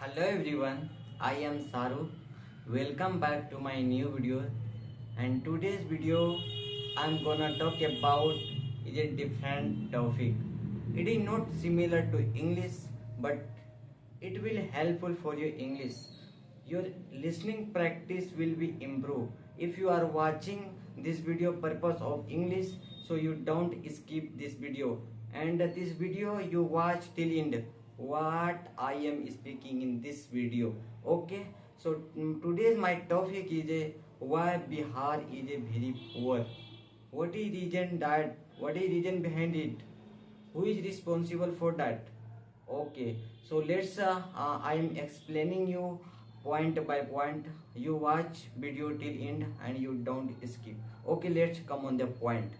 Hello everyone, I am Saru. Welcome back to my new video. And today's video I'm gonna talk about is a different topic. It is not similar to English, but it will helpful for your English. Your listening practice will be improved if you are watching this video purpose of English, so you don't skip this video, and this video you watch till end what I am speaking in this video. Okay, so today's my topic is why Bihar is a very poor. What is reason that? What is reason behind it? Who is responsible for that? Okay, so let's I am explaining you point by point. You watch video till end and you don't skip. Okay, let's come on the point.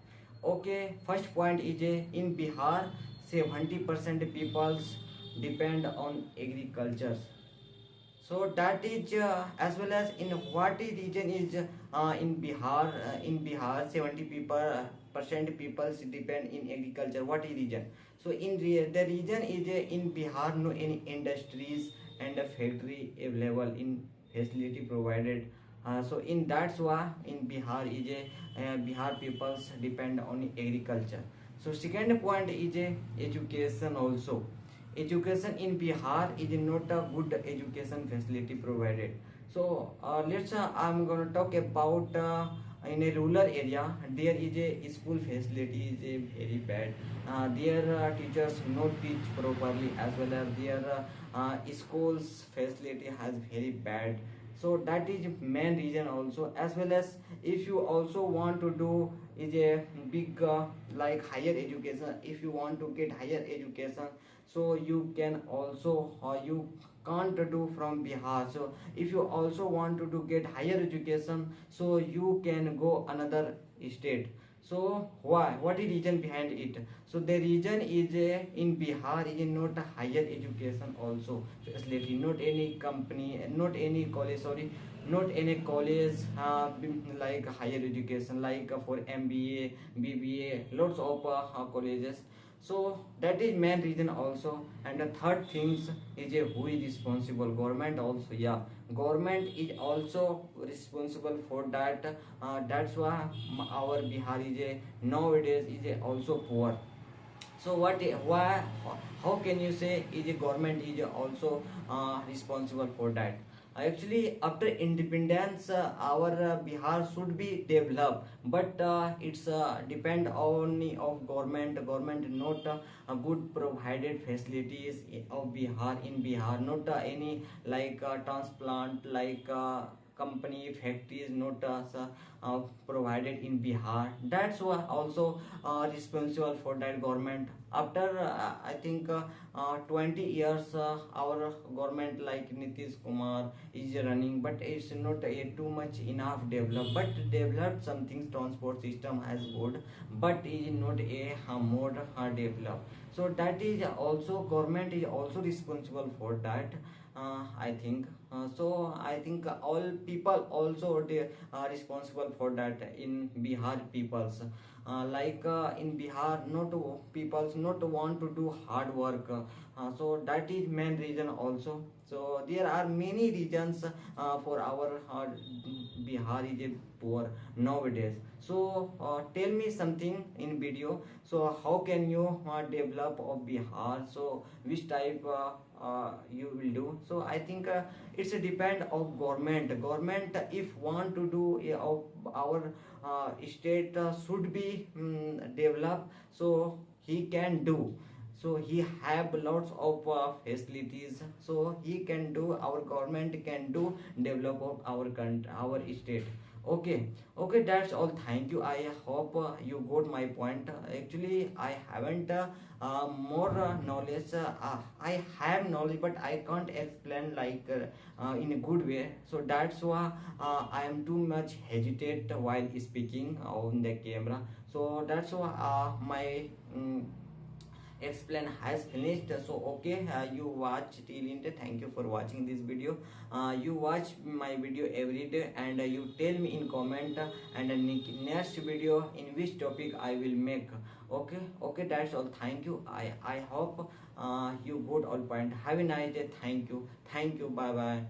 Okay, first point is in Bihar 70% peoples depend on agriculture. So that is as well as in what is region is in Bihar 70 people percent people depend in agriculture. What is region? So the region is in Bihar no any industries and a factory available in facility provided. So in that's why in Bihar is Bihar peoples depend on agriculture. So second point is education also. Education in Bihar is not a good education facility provided. So let's I'm gonna talk about in a rural area there is a school facility is a very bad. Their teachers not teach properly, as well as their schools facility has very bad. So that is main reason also, as well as if you also want to do is a big like higher education. If you want to get higher education, so you can also you can't do from Bihar. So if you also want to do get higher education, so you can go another state. So why? What is reason behind it? So the reason is in Bihar is not a higher education also facility, not any company, not any college. Sorry, not any college like higher education like for MBA, BBA, lots of colleges. So that is main reason also. And the third things is who is responsible? Government also. Yeah, government is also responsible for that. That's why our Bihar is nowadays is also poor. So what why how can you say is a government is also responsible for that? Actually after independence our Bihar should be developed, but it's depend only of government not good provided facilities of Bihar. In Bihar not any like transplant like company factories not provided in Bihar. That's why also responsible for that government. After I think 20 years our government like Nitish Kumar is running, but it's not too much enough developed. But developed something transport system as good, but is not a more developed. So that is also government is also responsible for that. I think so I think all people also they are responsible for that in Bihar peoples. Like in Bihar not peoples not want to do hard work. So that is main reason also. So there are many reasons for our Bihar is a poor nowadays. So tell me something in video. So how can you develop of Bihar? So which type you will do? So I think it's a depend of government if want to do of our state should be developed, so he can do. So he have lots of facilities, so he can do, our government can do develop of our country, our state. Okay, okay, that's all. Thank you. I hope you got my point. Actually I haven't more knowledge. I have knowledge, but I can't explain like in a good way. So that's why I am too much hesitate while speaking on the camera. So that's why my explain has finished. So okay, you watch till end. Thank you for watching this video. You watch my video every day, and you tell me in comment and next video in which topic I will make. Okay, okay, that's all. Thank you. I hope you got all point. Have a nice day. Thank you. Thank you. Bye bye.